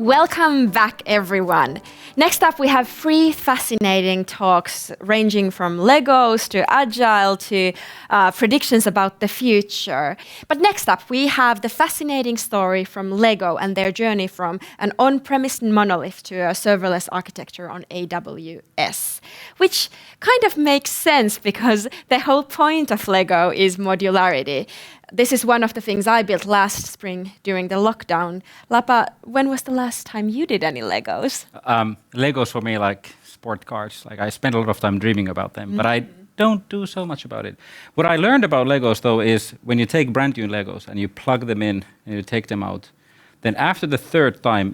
Welcome back, everyone. Next up, we have 3 fascinating talks ranging from Legos to Agile to predictions about the future. But next up, we have the fascinating story from Lego and their journey from an on-premise monolith to a serverless architecture on AWS, which kind of makes sense because the whole point of Lego is modularity. This is one of the things I built last spring during the lockdown. Lapa, when was the last time you did any Legos? Legos for me like sport cars. Like I spend a lot of time dreaming about them, but I don't do so much about it. What I learned about Legos though is when you take brand new Legos and you plug them in and you take them out, then after the 3rd time,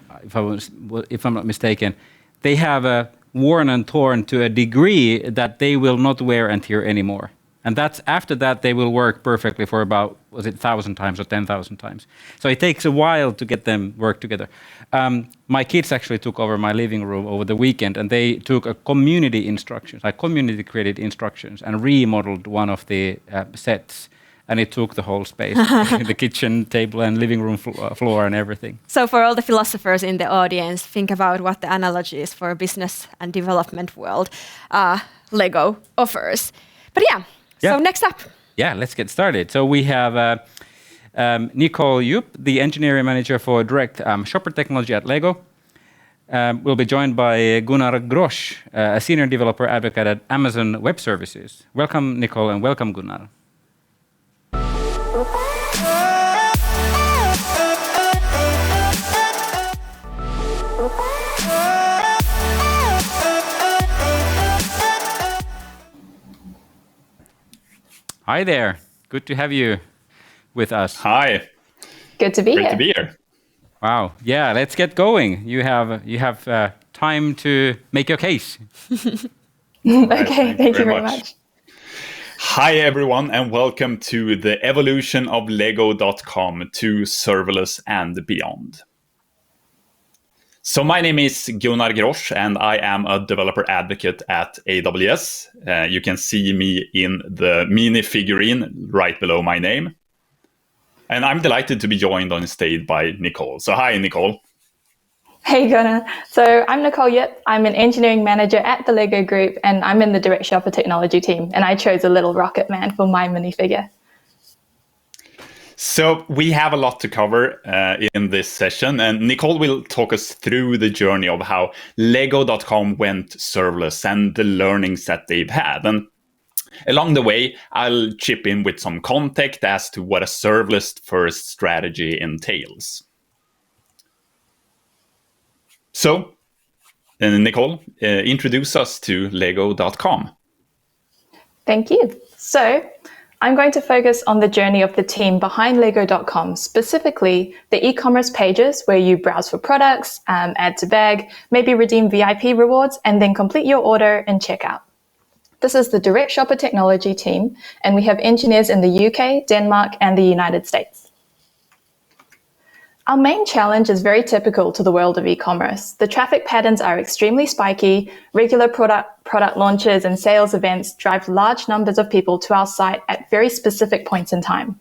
if I'm not mistaken, they have worn and torn to a degree that they will not wear and tear anymore. And that's after that they will work perfectly for about, 1,000 times or 10,000 times. So it takes a while to get them work together. My kids actually took over my living room over the weekend and they took a community instructions, like community created instructions and remodeled one of the sets. And it took the whole space, the kitchen table and living room floor and everything. So for all the philosophers in the audience, think about what the analogy is for business and development world Lego offers. But so next up. Yeah, let's get started. So we have Nicole, the engineering manager for direct shopper technology at Lego. We'll be joined by Gunnar Grosch, a senior developer advocate at Amazon Web Services. Welcome, Nicole, and welcome, Gunnar. Hi there. Good to have you with us. Hi. Good to be here. Great to be here. Wow. Yeah, let's get going. You have time to make your case. Okay, thank you very much. Hi, everyone, and welcome to the evolution of Lego.com to serverless and beyond. So my name is Gunnar Grosch, and I am a developer advocate at AWS. You can see me in the mini figurine right below my name. And I'm delighted to be joined on stage by Nicole. So hi, Nicole. Hey, Gunnar. So I'm Nicole Yip. I'm an engineering manager at the Lego Group, and I'm in the direct shopper technology team. And I chose a little rocket man for my minifigure. So we have a lot to cover in this session, and Nicole will talk us through the journey of how Lego.com went serverless and the learnings that they've had. And along the way, I'll chip in with some context as to what a serverless-first strategy entails. So, Nicole, introduce us to Lego.com. Thank you. So I'm going to focus on the journey of the team behind Lego.com, specifically the e-commerce pages where you browse for products, add to bag, maybe redeem VIP rewards, and then complete your order and checkout. This is the direct shopper technology team, and we have engineers in the UK, Denmark, and the United States. Our main challenge is very typical to the world of e-commerce. The traffic patterns are extremely spiky. Regular product launches and sales events drive large numbers of people to our site at very specific points in time.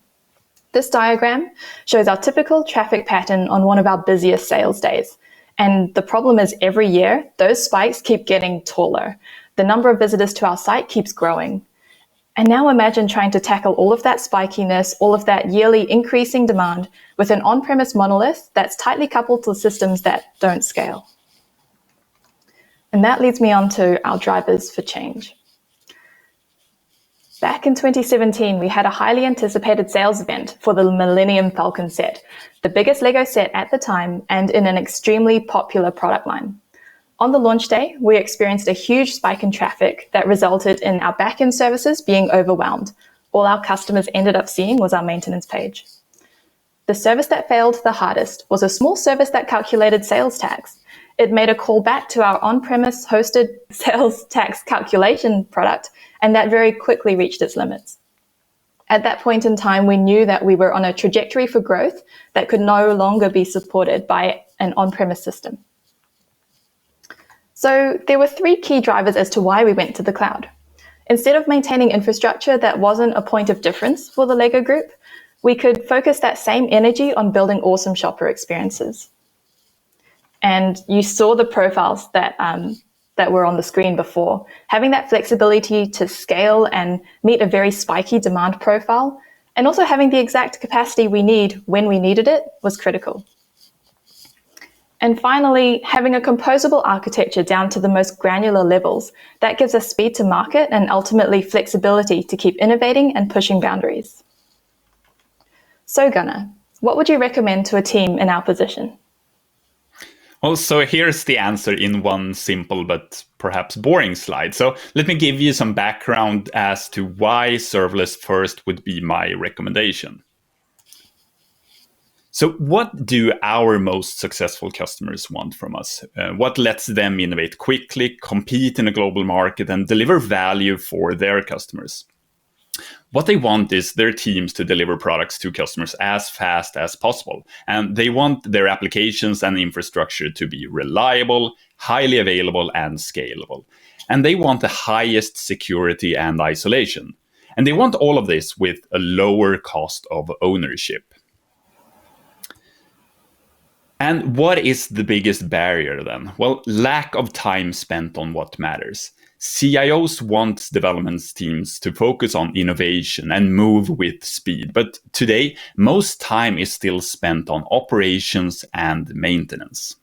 This diagram shows our typical traffic pattern on one of our busiest sales days. And the problem is every year, those spikes keep getting taller. The number of visitors to our site keeps growing. And now imagine trying to tackle all of that spikiness, all of that yearly increasing demand with an on-premise monolith that's tightly coupled to systems that don't scale. And that leads me on to our drivers for change. Back in 2017, we had a highly anticipated sales event for the Millennium Falcon set, the biggest Lego set at the time and in an extremely popular product line. On the launch day, we experienced a huge spike in traffic that resulted in our backend services being overwhelmed. All our customers ended up seeing was our maintenance page. The service that failed the hardest was a small service that calculated sales tax. It made a call back to our on-premise hosted sales tax calculation product, and that very quickly reached its limits. At that point in time, we knew that we were on a trajectory for growth that could no longer be supported by an on-premise system. So there were 3 key drivers as to why we went to the cloud. Instead of maintaining infrastructure that wasn't a point of difference for the Lego Group, we could focus that same energy on building awesome shopper experiences. And you saw the profiles that were on the screen before. Having that flexibility to scale and meet a very spiky demand profile, and also having the exact capacity we need when we needed it, was critical. And finally, having a composable architecture down to the most granular levels, that gives us speed to market and ultimately flexibility to keep innovating and pushing boundaries. So Gunnar, what would you recommend to a team in our position? Well, so here's the answer in one simple but perhaps boring slide. So let me give you some background as to why serverless first would be my recommendation. So what do our most successful customers want from us? What lets them innovate quickly, compete in a global market, and deliver value for their customers? What they want is their teams to deliver products to customers as fast as possible. And they want their applications and infrastructure to be reliable, highly available, and scalable. And they want the highest security and isolation. And they want all of this with a lower cost of ownership. And what is the biggest barrier then? Well, lack of time spent on what matters. CIOs want development teams to focus on innovation and move with speed. But today, most time is still spent on operations and maintenance.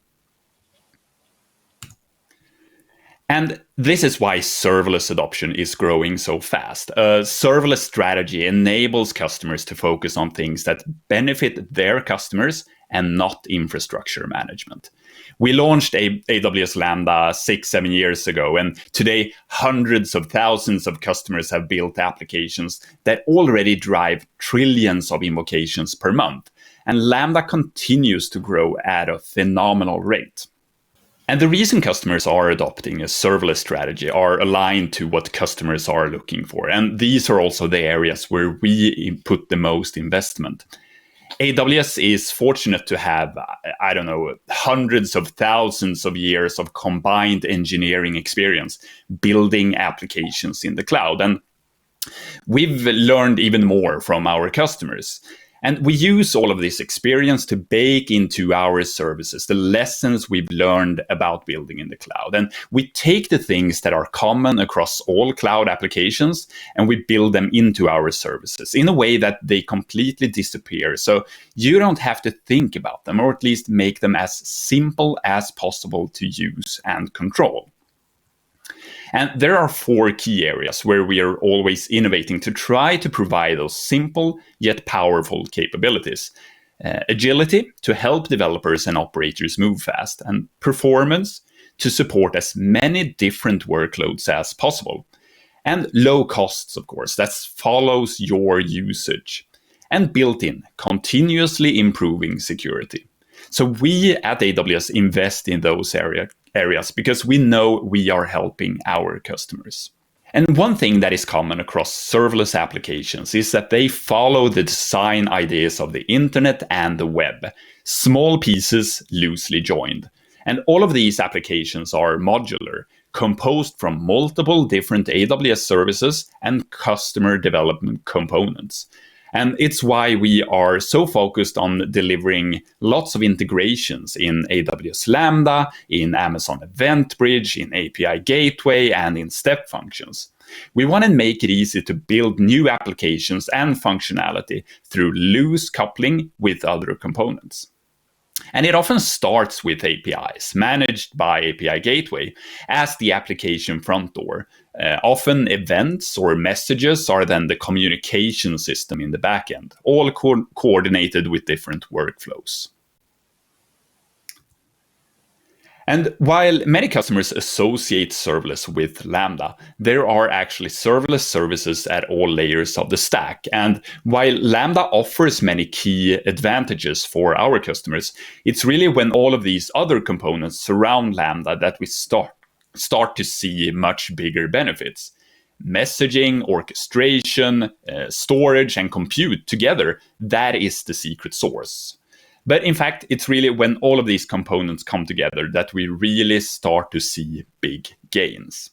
And this is why serverless adoption is growing so fast. A serverless strategy enables customers to focus on things that benefit their customers and not infrastructure management. We launched AWS Lambda 6-7 years ago, and today hundreds of thousands of customers have built applications that already drive trillions of invocations per month. And Lambda continues to grow at a phenomenal rate. And the reason customers are adopting a serverless strategy are aligned to what customers are looking for. And these are also the areas where we put the most investment. AWS is fortunate to have, hundreds of thousands of years of combined engineering experience building applications in the cloud. And we've learned even more from our customers. And we use all of this experience to bake into our services the lessons we've learned about building in the cloud. And we take the things that are common across all cloud applications and we build them into our services in a way that they completely disappear. So you don't have to think about them, or at least make them as simple as possible to use and control. And there are 4 key areas where we are always innovating to try to provide those simple yet powerful capabilities. Agility to help developers and operators move fast, and performance to support as many different workloads as possible. And low costs, of course, that follows your usage. And built-in, continuously improving security. So we at AWS invest in those areas because we know we are helping our customers. And one thing that is common across serverless applications is that they follow the design ideas of the internet and the web, small pieces loosely joined. And all of these applications are modular, composed from multiple different AWS services and customer development components. And it's why we are so focused on delivering lots of integrations in AWS Lambda, in Amazon Event Bridge, in API Gateway, and in step functions. We want to make it easy to build new applications and functionality through loose coupling with other components. And it often starts with APIs managed by API Gateway as the application front door. Often events or messages are then the communication system in the backend, all coordinated with different workflows. And while many customers associate serverless with Lambda, there are actually serverless services at all layers of the stack. And while Lambda offers many key advantages for our customers, it's really when all of these other components surround Lambda that we start to see much bigger benefits. Messaging, orchestration, storage, and compute together, that is the secret sauce. But in fact, it's really when all of these components come together that we really start to see big gains.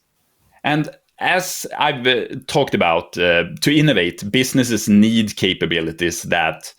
And as I've talked about, to innovate, businesses need capabilities that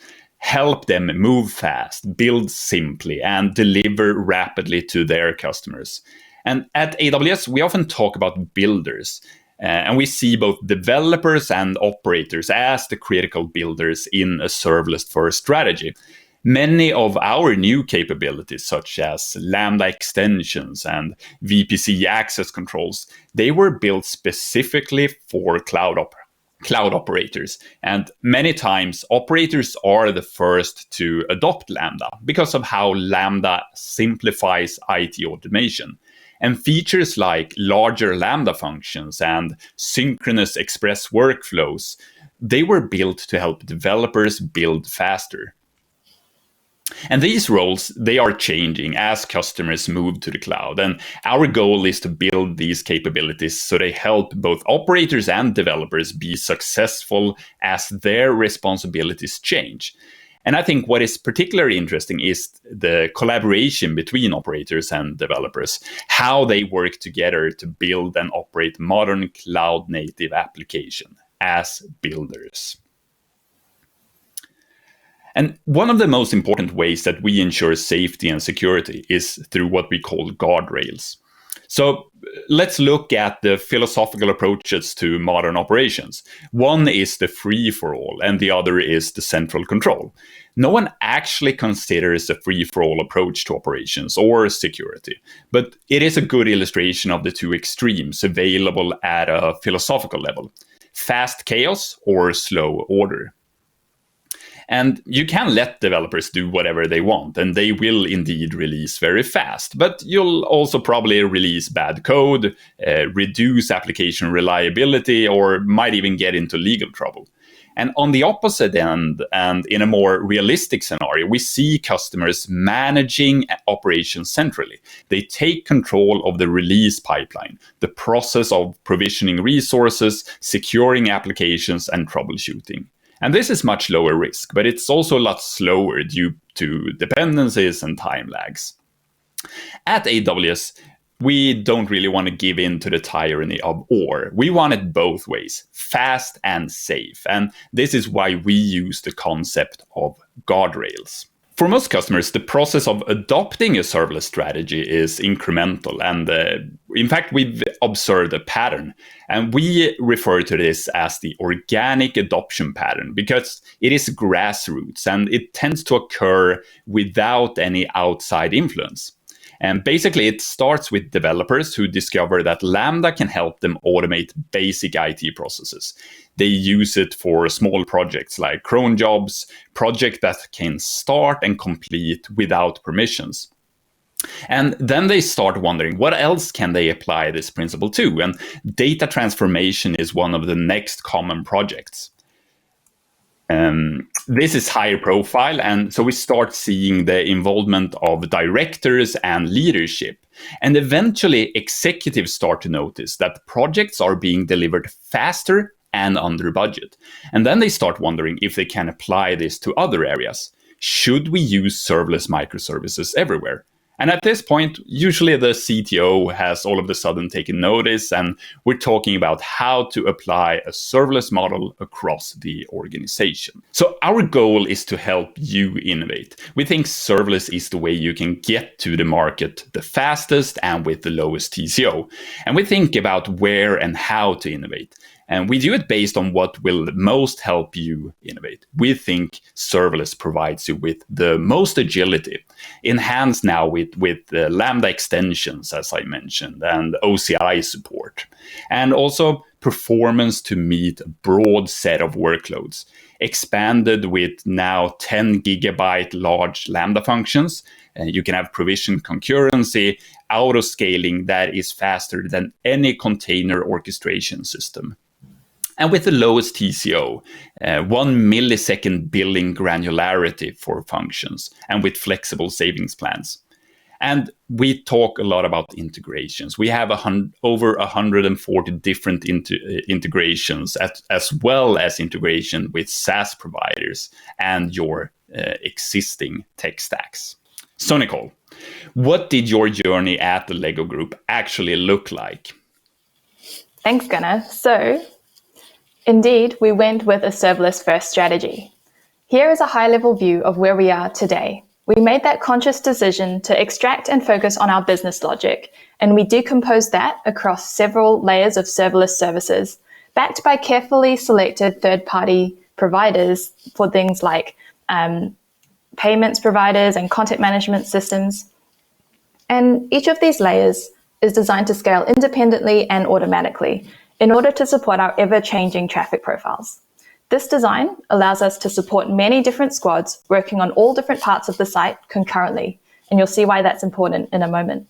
help them move fast, build simply, and deliver rapidly to their customers. And at AWS, we often talk about builders, and we see both developers and operators as the critical builders in a serverless-first strategy. Many of our new capabilities, such as Lambda extensions and VPC access controls, they were built specifically for cloud operators. And many times, operators are the first to adopt Lambda because of how Lambda simplifies IT automation. And features like larger Lambda functions and synchronous express workflows, they were built to help developers build faster. And these roles, they are changing as customers move to the cloud. And our goal is to build these capabilities so they help both operators and developers be successful as their responsibilities change. And I think what is particularly interesting is the collaboration between operators and developers, how they work together to build and operate modern cloud-native application as builders. And one of the most important ways that we ensure safety and security is through what we call guardrails. So let's look at the philosophical approaches to modern operations. One is the free-for-all, and the other is the central control. No one actually considers a free-for-all approach to operations or security, but it is a good illustration of the two extremes available at a philosophical level: fast chaos or slow order. And you can let developers do whatever they want, and they will indeed release very fast. But you'll also probably release bad code, reduce application reliability, or might even get into legal trouble. And on the opposite end, and in a more realistic scenario, we see customers managing operations centrally. They take control of the release pipeline, the process of provisioning resources, securing applications, and troubleshooting. And this is much lower risk, but it's also a lot slower due to dependencies and time lags. At AWS, we don't really want to give in to the tyranny of or. We want it both ways, fast and safe. And this is why we use the concept of guardrails. For most customers, the process of adopting a serverless strategy is incremental. And in fact, we've observed a pattern. And we refer to this as the organic adoption pattern because it is grassroots and it tends to occur without any outside influence. And basically, it starts with developers who discover that Lambda can help them automate basic IT processes. They use it for small projects like cron jobs, projects that can start and complete without permissions. And then they start wondering, what else can they apply this principle to? And data transformation is one of the next common projects. This is higher profile, and so we start seeing the involvement of directors and leadership. And eventually, executives start to notice that projects are being delivered faster and under budget. And then they start wondering if they can apply this to other areas. Should we use serverless microservices everywhere? And at this point, usually the CTO has all of a sudden taken notice, and we're talking about how to apply a serverless model across the organization. So our goal is to help you innovate. We think serverless is the way you can get to the market the fastest and with the lowest TCO. And we think about where and how to innovate. And we do it based on what will most help you innovate. We think serverless provides you with the most agility, enhanced now with Lambda extensions, as I mentioned, and OCI support. And also performance to meet a broad set of workloads, expanded with now 10 gigabyte large Lambda functions. You can have provision concurrency, auto-scaling that is faster than any container orchestration system. And with the lowest TCO, 1 millisecond billing granularity for functions, and with flexible savings plans. And we talk a lot about integrations. We have over 140 different integrations, as well as integration with SaaS providers and your existing tech stacks. So Nicole, what did your journey at the Lego Group actually look like? Thanks, Gunnar. So, indeed, we went with a serverless-first strategy. Here is a high-level view of where we are today. We made that conscious decision to extract and focus on our business logic, and we decomposed that across several layers of serverless services, backed by carefully selected third-party providers for things like payments providers and content management systems. And each of these layers is designed to scale independently and automatically in order to support our ever-changing traffic profiles. This design allows us to support many different squads working on all different parts of the site concurrently, and you'll see why that's important in a moment.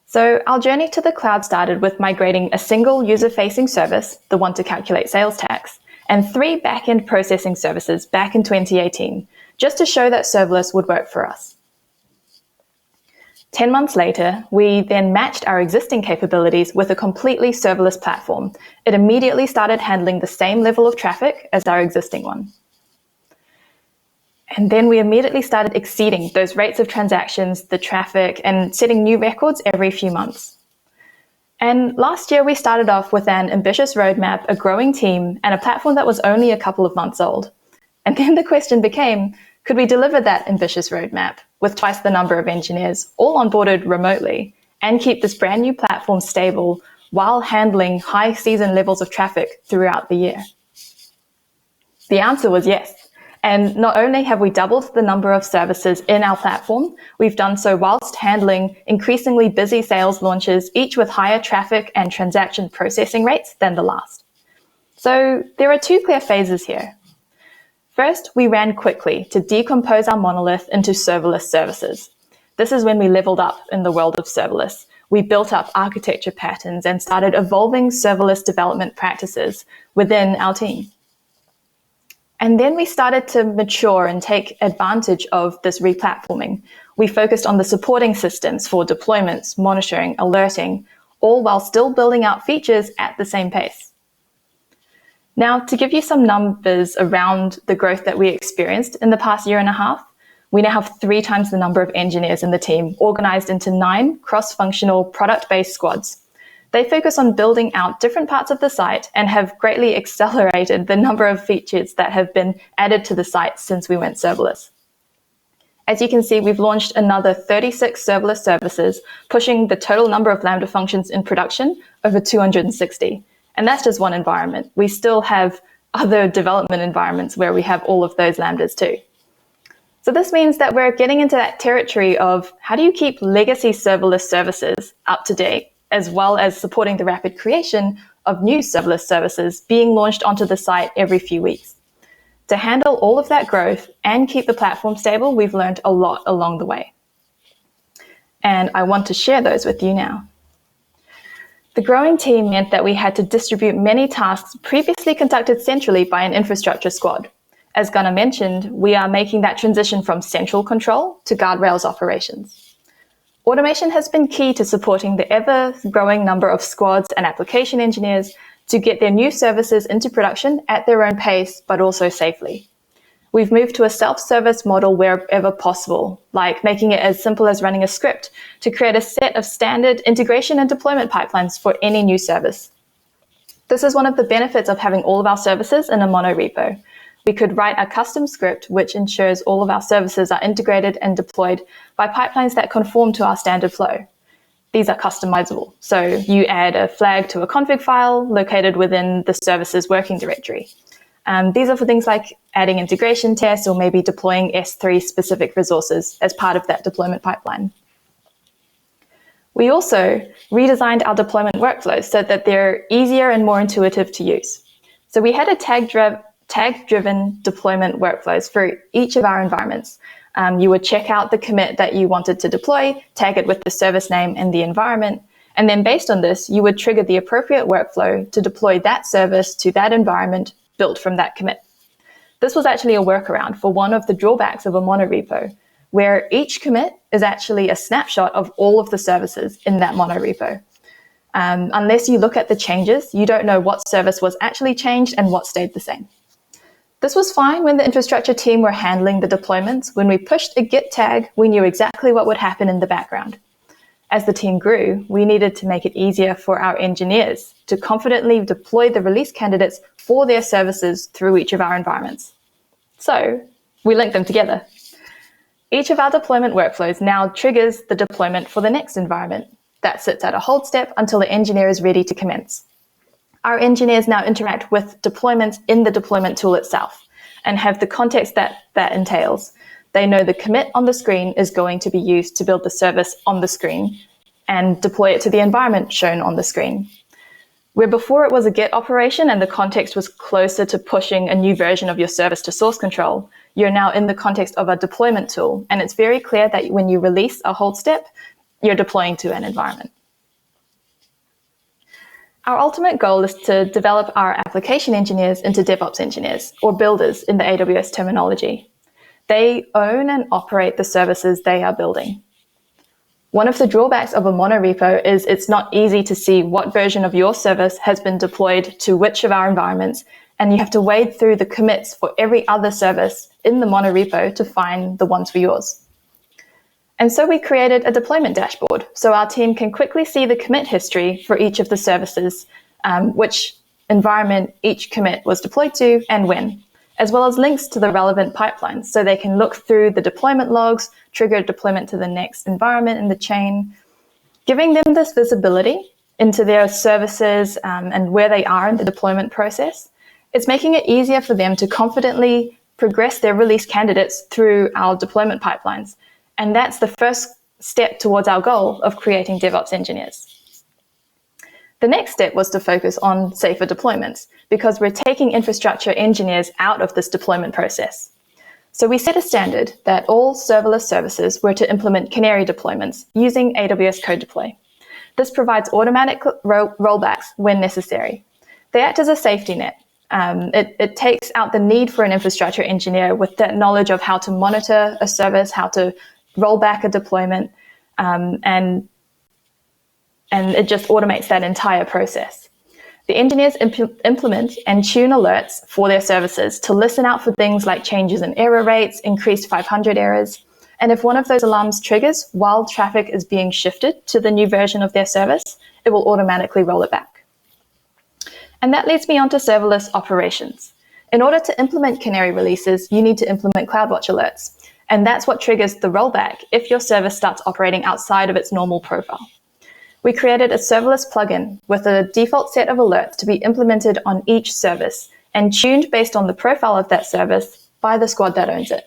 So our journey to the cloud started with migrating a single user-facing service, the one to calculate sales tax, and 3 back-end processing services back in 2018, just to show that serverless would work for us. 10 months later, we then matched our existing capabilities with a completely serverless platform. It immediately started handling the same level of traffic as our existing one. And then we immediately started exceeding those rates of transactions, the traffic, and setting new records every few months. And last year, we started off with an ambitious roadmap, a growing team, and a platform that was only a couple of months old. And then the question became, could we deliver that ambitious roadmap with twice the number of engineers, all onboarded remotely, and keep this brand new platform stable while handling high season levels of traffic throughout the year? The answer was yes. And not only have we doubled the number of services in our platform, we've done so whilst handling increasingly busy sales launches, each with higher traffic and transaction processing rates than the last. So there are 2 clear phases here. First, we ran quickly to decompose our monolith into serverless services. This is when we leveled up in the world of serverless. We built up architecture patterns and started evolving serverless development practices within our team. And then we started to mature and take advantage of this replatforming. We focused on the supporting systems for deployments, monitoring, alerting, all while still building out features at the same pace. Now, to give you some numbers around the growth that we experienced in the past year and a half, we now have 3 times the number of engineers in the team, organized into 9 cross-functional product-based squads. They focus on building out different parts of the site and have greatly accelerated the number of features that have been added to the site since we went serverless. As you can see, we've launched another 36 serverless services, pushing the total number of Lambda functions in production over 260. And that's just one environment. We still have other development environments where we have all of those Lambdas too. So this means that we're getting into that territory of how do you keep legacy serverless services up to date, as well as supporting the rapid creation of new serverless services being launched onto the site every few weeks. To handle all of that growth and keep the platform stable, we've learned a lot along the way. And I want to share those with you now. The growing team meant that we had to distribute many tasks previously conducted centrally by an infrastructure squad. As Gunnar mentioned, we are making that transition from central control to guardrails operations. Automation has been key to supporting the ever-growing number of squads and application engineers to get their new services into production at their own pace, but also safely. We've moved to a self-service model wherever possible, like making it as simple as running a script to create a set of standard integration and deployment pipelines for any new service. This is one of the benefits of having all of our services in a monorepo. We could write a custom script which ensures all of our services are integrated and deployed by pipelines that conform to our standard flow. These are customizable, so you add a flag to a config file located within the service's working directory. These are for things like adding integration tests or maybe deploying S3 specific resources as part of that deployment pipeline. We also redesigned our deployment workflows so that they're easier and more intuitive to use. So we had a tag-driven deployment workflows for each of our environments. You would check out the commit that you wanted to deploy, tag it with the service name and the environment, and then based on this, you would trigger the appropriate workflow to deploy that service to that environment built from that commit. This was actually a workaround for one of the drawbacks of a monorepo, where each commit is actually a snapshot of all of the services in that monorepo. Unless you look at the changes, you don't know what service was actually changed and what stayed the same. This was fine when the infrastructure team were handling the deployments. When we pushed a git tag, we knew exactly what would happen in the background. As the team grew, we needed to make it easier for our engineers to confidently deploy the release candidates for their services through each of our environments. So we link them together. Each of our deployment workflows now triggers the deployment for the next environment. That sits at a hold step until the engineer is ready to commence. Our engineers now interact with deployments in the deployment tool itself and have the context that entails. They know the commit on the screen is going to be used to build the service on the screen and deploy it to the environment shown on the screen. Where before it was a Git operation and the context was closer to pushing a new version of your service to source control, you're now in the context of a deployment tool, and it's very clear that when you release a hold step, you're deploying to an environment. Our ultimate goal is to develop our application engineers into DevOps engineers, or builders in the AWS terminology. They own and operate the services they are building. One of the drawbacks of a monorepo is it's not easy to see what version of your service has been deployed to which of our environments, and you have to wade through the commits for every other service in the monorepo to find the ones for yours. And so we created a deployment dashboard so our team can quickly see the commit history for each of the services, which environment each commit was deployed to and when, as well as links to the relevant pipelines so they can look through the deployment logs, trigger deployment to the next environment in the chain, giving them this visibility into their services and where they are in the deployment process. It's making it easier for them to confidently progress their release candidates through our deployment pipelines. And that's the first step towards our goal of creating DevOps engineers. The next step was to focus on safer deployments because we're taking infrastructure engineers out of this deployment process. So we set a standard that all serverless services were to implement canary deployments using AWS Code Deploy. This provides automatic rollbacks when necessary. They act as a safety net. It takes out the need for an infrastructure engineer with that knowledge of how to monitor a service, how to roll back a deployment, and it just automates that entire process. The engineers implement and tune alerts for their services to listen out for things like changes in error rates, increased 500 errors, and if one of those alarms triggers while traffic is being shifted to the new version of their service, it will automatically roll it back. And that leads me on to serverless operations. In order to implement canary releases, you need to implement CloudWatch alerts. And that's what triggers the rollback if your service starts operating outside of its normal profile. We created a serverless plugin with a default set of alerts to be implemented on each service and tuned based on the profile of that service by the squad that owns it.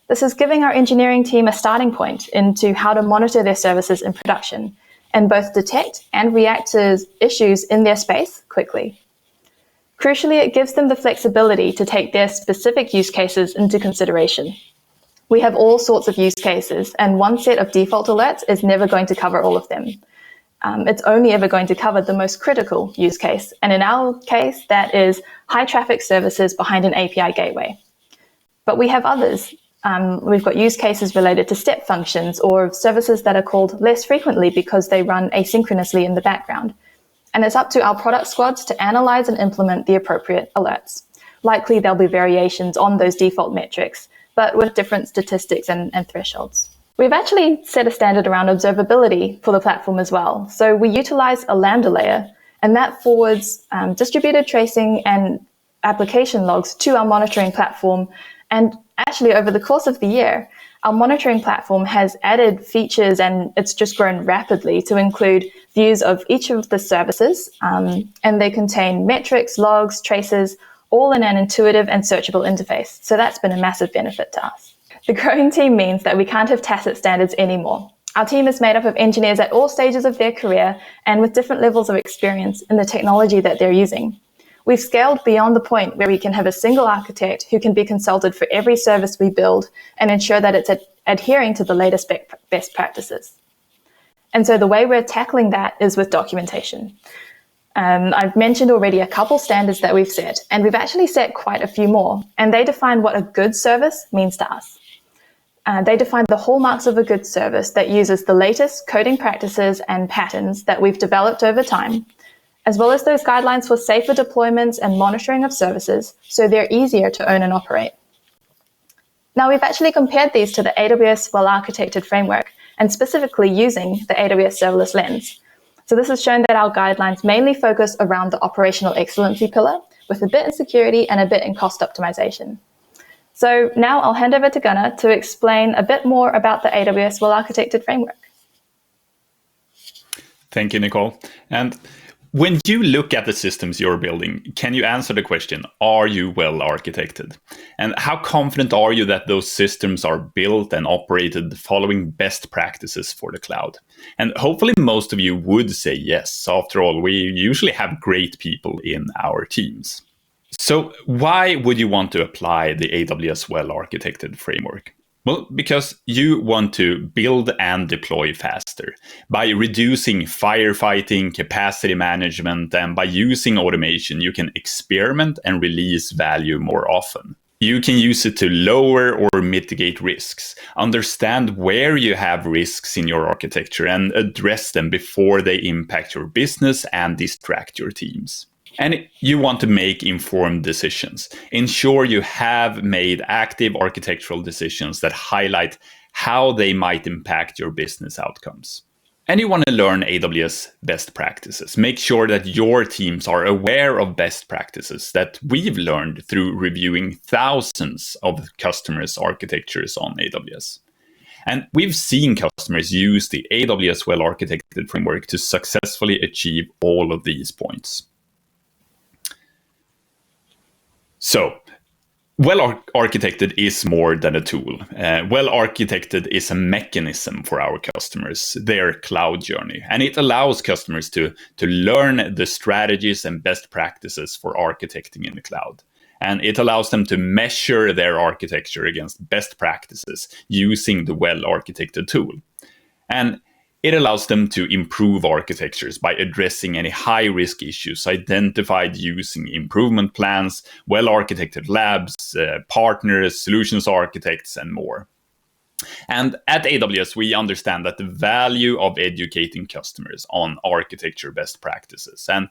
This is giving our engineering team a starting point into how to monitor their services in production and both detect and react to issues in their space quickly. Crucially, it gives them the flexibility to take their specific use cases into consideration. We have all sorts of use cases, and one set of default alerts is never going to cover all of them. It's only ever going to cover the most critical use case. And in our case, that is high traffic services behind an API gateway. But we have others. We've got use cases related to step functions or services that are called less frequently because they run asynchronously in the background. And it's up to our product squads to analyze and implement the appropriate alerts. Likely there'll be variations on those default metrics, but with different statistics and thresholds. We've actually set a standard around observability for the platform as well. So we utilize a Lambda layer, and that forwards distributed tracing and application logs to our monitoring platform. And actually, over the course of the year, our monitoring platform has added features, and it's just grown rapidly to include views of each of the services, and they contain metrics, logs, traces, all in an intuitive and searchable interface. So that's been a massive benefit to us. The growing team means that we can't have tacit standards anymore. Our team is made up of engineers at all stages of their career and with different levels of experience in the technology that they're using. We've scaled beyond the point where we can have a single architect who can be consulted for every service we build and ensure that it's adhering to the latest best practices. And so the way we're tackling that is with documentation. I've mentioned already a couple standards that we've set, and we've actually set quite a few more, and they define what a good service means to us. They define the hallmarks of a good service that uses the latest coding practices and patterns that we've developed over time, as well as those guidelines for safer deployments and monitoring of services so they're easier to own and operate. Now, we've actually compared these to the AWS well-architected framework, and specifically using the AWS serverless lens. So this has shown that our guidelines mainly focus around the operational excellency pillar, with a bit in security and a bit in cost optimization. So now I'll hand over to Gunnar to explain a bit more about the AWS well-architected framework. Thank you, Nicole. And when you look at the systems you're building, can you answer the question, are you well architected? And how confident are you that those systems are built and operated following best practices for the cloud? And hopefully most of you would say yes. After all, we usually have great people in our teams. So why would you want to apply the AWS well-architected framework? Well, because you want to build and deploy faster by reducing firefighting, capacity management, and by using automation, you can experiment and release value more often. You can use it to lower or mitigate risks, understand where you have risks in your architecture and address them before they impact your business and distract your teams. And you want to make informed decisions. Ensure you have made active architectural decisions that highlight how they might impact your business outcomes. And you want to learn AWS best practices. Make sure that your teams are aware of best practices that we've learned through reviewing thousands of customers' architectures on AWS. And we've seen customers use the AWS well-architected framework to successfully achieve all of these points. So, well-architected is more than a tool. Well-architected is a mechanism for our customers, their cloud journey. And it allows customers to learn the strategies and best practices for architecting in the cloud. And it allows them to measure their architecture against best practices using the well-architected tool. And it allows them to improve architectures by addressing any high-risk issues identified using improvement plans, well-architected labs, partners, solutions architects, and more. And at AWS, we understand that the value of educating customers on architecture best practices and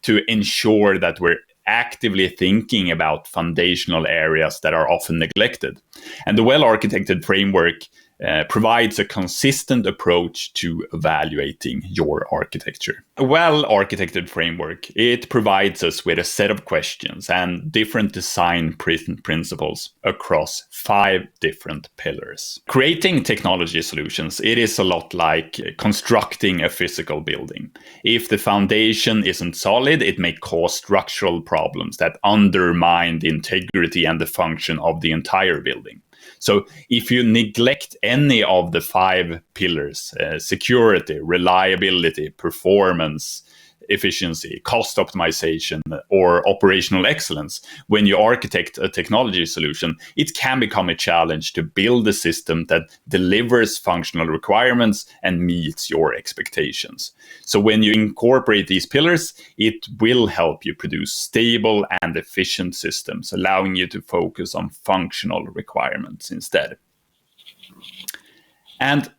to ensure that we're actively thinking about foundational areas that are often neglected. And the well-architected framework provides a consistent approach to evaluating your architecture. A well-architected framework, it provides us with a set of questions and different design principles across 5 different pillars. Creating technology solutions, it is a lot like constructing a physical building. If the foundation isn't solid, it may cause structural problems that undermine the integrity and the function of the entire building. So if you neglect any of the 5 pillars, security, reliability, performance, efficiency, cost optimization, or operational excellence, when you architect a technology solution, it can become a challenge to build a system that delivers functional requirements and meets your expectations. So when you incorporate these pillars, it will help you produce stable and efficient systems, allowing you to focus on functional requirements instead. And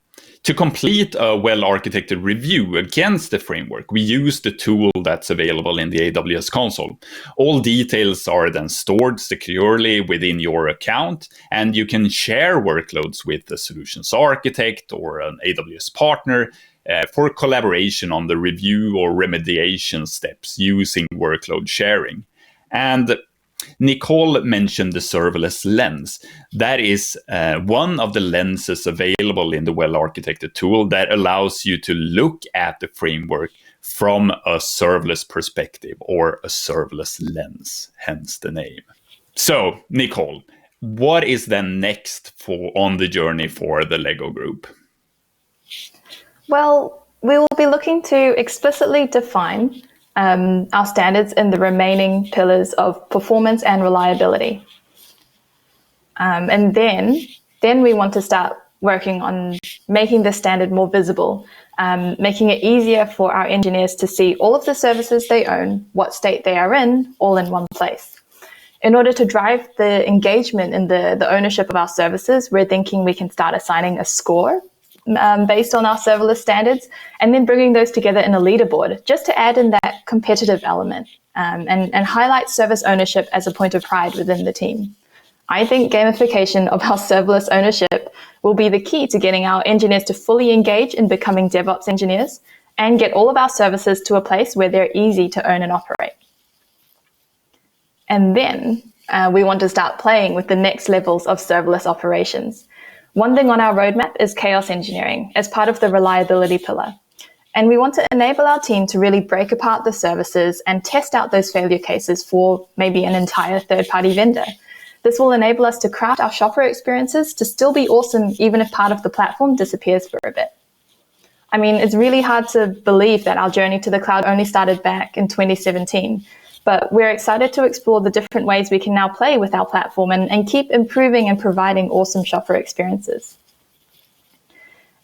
to complete a well-architected review against the framework, we use the tool that's available in the AWS console. All details are then stored securely within your account, and you can share workloads with the solutions architect or an AWS partner for collaboration on the review or remediation steps using workload sharing. And Nicole mentioned the serverless lens. That is one of the lenses available in the well-architected tool that allows you to look at the framework from a serverless perspective or a serverless lens, hence the name. So, Nicole, what is then next on the journey for the LEGO Group? Well, we will be looking to explicitly define our standards in the remaining pillars of performance and reliability. And then we want to start working on making the standard more visible, making it easier for our engineers to see all of the services they own, what state they are in, all in one place. In order to drive the engagement in the ownership of our services, we're thinking we can start assigning a score based on our serverless standards, and then bringing those together in a leaderboard, just to add in that competitive element and highlight service ownership as a point of pride within the team. I think gamification of our serverless ownership will be the key to getting our engineers to fully engage in becoming DevOps engineers and get all of our services to a place where they're easy to own and operate. And then we want to start playing with the next levels of serverless operations. One thing on our roadmap is chaos engineering as part of the reliability pillar. And we want to enable our team to really break apart the services and test out those failure cases for maybe an entire third-party vendor. This will enable us to craft our shopper experiences to still be awesome even if part of the platform disappears for a bit. I mean, it's really hard to believe that our journey to the cloud only started back in 2017, but we're excited to explore the different ways we can now play with our platform and keep improving and providing awesome shopper experiences.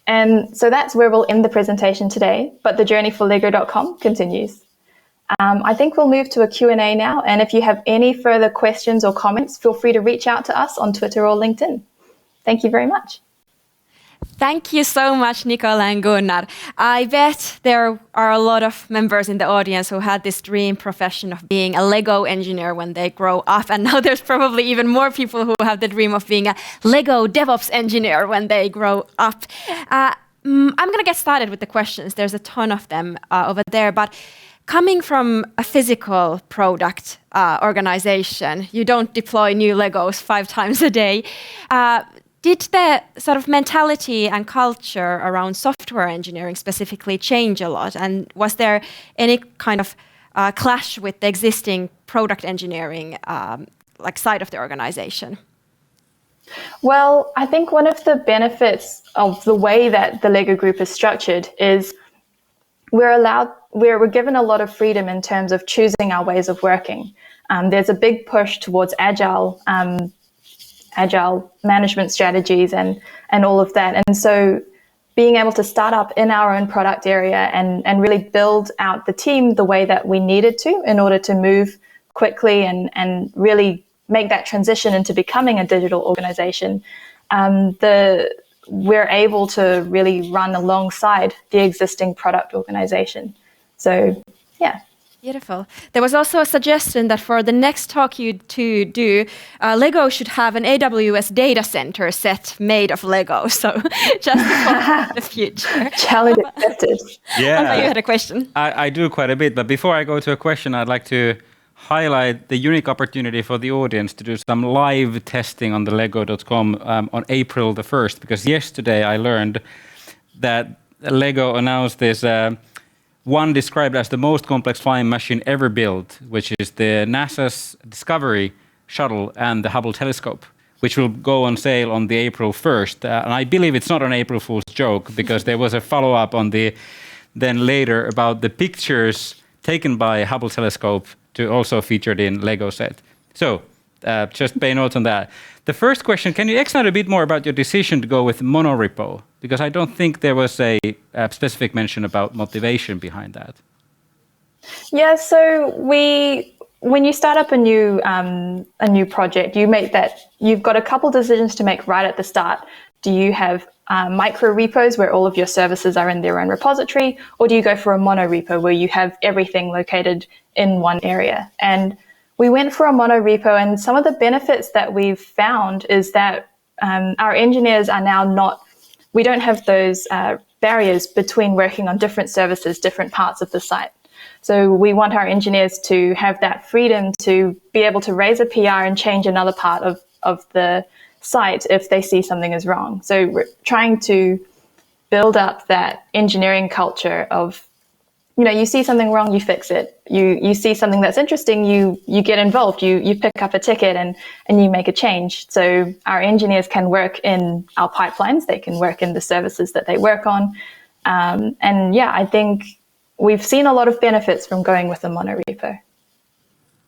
And so that's where we'll end the presentation today, but the journey for Lego.com continues. I think we'll move to a Q&A now, and if you have any further questions or comments, feel free to reach out to us on Twitter or LinkedIn. Thank you very much. Thank you so much, Nicole and Gunnar. I bet there are a lot of members in the audience who had this dream profession of being a Lego engineer when they grow up, and now there's probably even more people who have the dream of being a Lego DevOps engineer when they grow up. I'm going to get started with the questions. There's a ton of them over there, but coming from a physical product organization, you don't deploy new Legos 5 times a day. Did the sort of mentality and culture around software engineering specifically change a lot? And was there any kind of clash with the existing product engineering side of the organization? Well, I think one of the benefits of the way that the Lego group is structured is we're given a lot of freedom in terms of choosing our ways of working. There's a big push towards agile management strategies and all of that. And so being able to start up in our own product area and really build out the team the way that we needed to in order to move quickly and really make that transition into becoming a digital organization, we're able to really run alongside the existing product organization. So, yeah. Beautiful. There was also a suggestion that for the next talk you two do, Lego should have an AWS data center set made of Lego. So just for the future. Challenge accepted. Yeah. I thought you had a question. I do quite a bit, but before I go to a question, I'd like to highlight the unique opportunity for the audience to do some live testing on the Lego.com on April the 1st, because yesterday I learned that Lego announced this one described as the most complex flying machine ever built, which is the NASA's Discovery shuttle and the Hubble telescope, which will go on sale on the April 1st. And I believe it's not an April Fool's joke, because there was a follow-up on then later about the pictures taken by Hubble telescope to also featured in Lego set. So just pay note on that. The first question, can you explain a bit more about your decision to go with monorepo? Because I don't think there was a specific mention about motivation behind that. Yeah, so when you start up a new project, you've got a couple decisions to make right at the start. Do you have micro repos where all of your services are in their own repository, or do you go for a mono repo where you have everything located in one area? And we went for a mono repo, and some of the benefits that we've found is that our engineers are now we don't have those barriers between working on different services, different parts of the site. So we want our engineers to have that freedom to be able to raise a PR and change another part of the site if they see something is wrong. So we're trying to build up that engineering culture of, you see something wrong, you fix it. You see something that's interesting, you get involved, you pick up a ticket and you make a change. So our engineers can work in our pipelines, they can work in the services that they work on. And yeah, I think we've seen a lot of benefits from going with a monorepo.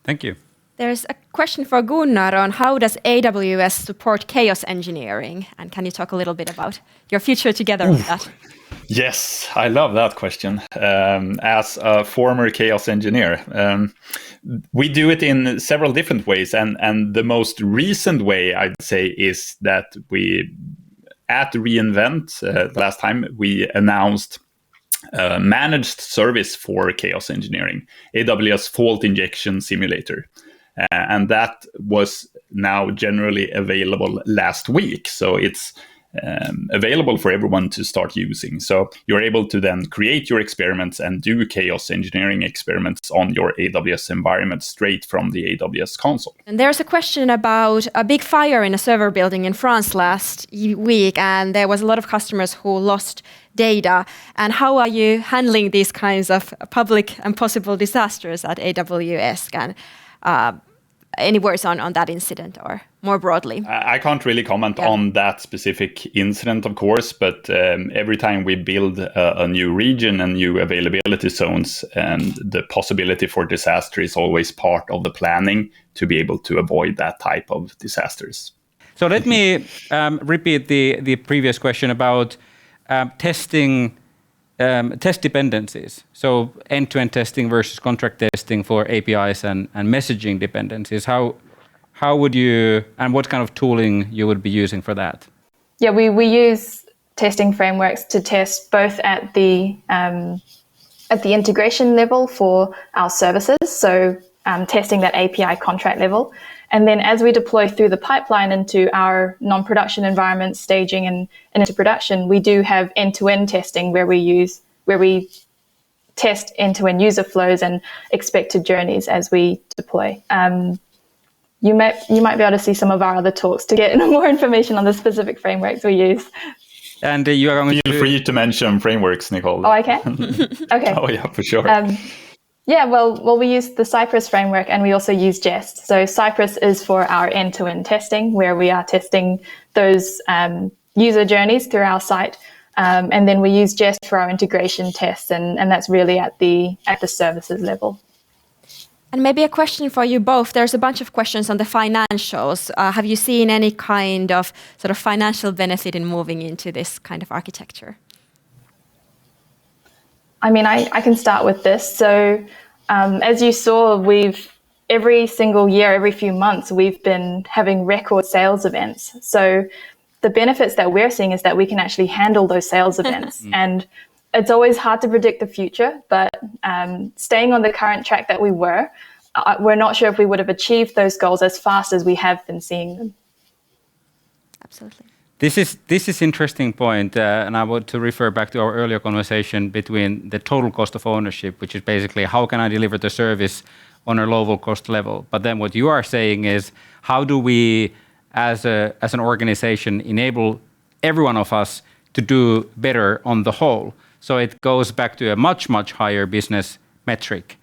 Thank you. There's a question for Gunnar on how does AWS support chaos engineering? And can you talk a little bit about your future together with that? Yes, I love that question. As a former chaos engineer, we do it in several different ways. And the most recent way, I'd say, is that we, at reInvent, last time, we announced managed service for chaos engineering, AWS Fault Injection Simulator. And that was now generally available last week. So it's available for everyone to start using. So you're able to then create your experiments and do chaos engineering experiments on your AWS environment straight from the AWS console. And there's a question about a big fire in a server building in France last week, and there was a lot of customers who lost data. And how are you handling these kinds of public and possible disasters at AWS? And any words on that incident or more broadly? I can't really comment on that specific incident, of course, but every time we build a new region and new availability zones, and the possibility for disaster is always part of the planning to be able to avoid that type of disasters. So let me repeat the previous question about testing test dependencies. So end-to-end testing versus contract testing for APIs and messaging dependencies. How would you, and what kind of tooling you would be using for that? Yeah, we use testing frameworks to test both at the integration level for our services, so testing that API contract level. And then as we deploy through the pipeline into our non-production environments, staging and into production, we do have end-to-end testing where we test end-to-end user flows and expected journeys as we deploy. You might be able to see some of our other talks to get more information on the specific frameworks we use. And you are going Feel free to mention frameworks, Nicole. Oh, I can? Okay. Oh, yeah, for sure. Yeah, well, we use the Cypress framework and we also use Jest. So Cypress is for our end-to-end testing, where we are testing those user journeys through our site. And then we use Jest for our integration tests, and that's really at the services level. And maybe a question for you both. There's a bunch of questions on the financials. Have you seen any kind of sort of financial benefit in moving into this kind of architecture? I mean, I can start with this. So as you saw, every single year, every few months, we've been having record sales events. So the benefits that we're seeing is that we can actually handle those sales events. And it's always hard to predict the future, but staying on the current track that we're not sure if we would have achieved those goals as fast as we have been seeing them. Absolutely. This is interesting point, and I want to refer back to our earlier conversation between the total cost of ownership, which is basically how can I deliver the service on a lower cost level. But then what you are saying is how do we, as an organization, enable every one of us to do better on the whole. So it goes back to a much higher business metric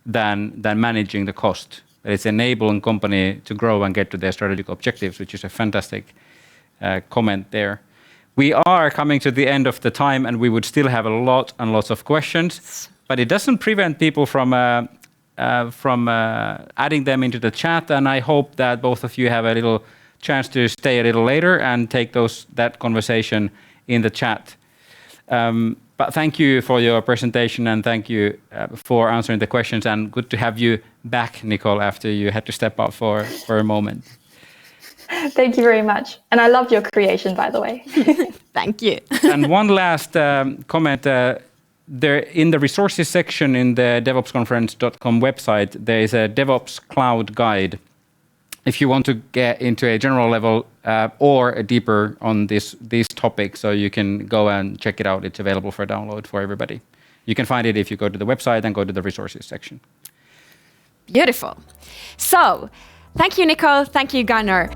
than managing the cost. It's enabling company to grow and get to their strategic objectives, which is a fantastic comment there. We are coming to the end of the time, and we would still have a lot and lots of questions, but it doesn't prevent people from adding them into the chat. And I hope that both of you have a little chance to stay a little later and take that conversation in the chat. But thank you for your presentation, and thank you for answering the questions. And good to have you back, Nicole, after you had to step out for a moment. Thank you very much. And I love your creation, by the way. Thank you. And one last comment. There in the resources section in the DevOpsConference.com website, there is a DevOps Cloud Guide. If you want to get into a general level or deeper on these topics, so you can go and check it out. It's available for download for everybody. You can find it if you go to the website and go to the resources section. Beautiful. So, thank you, Nicole. Thank you, Gunnar.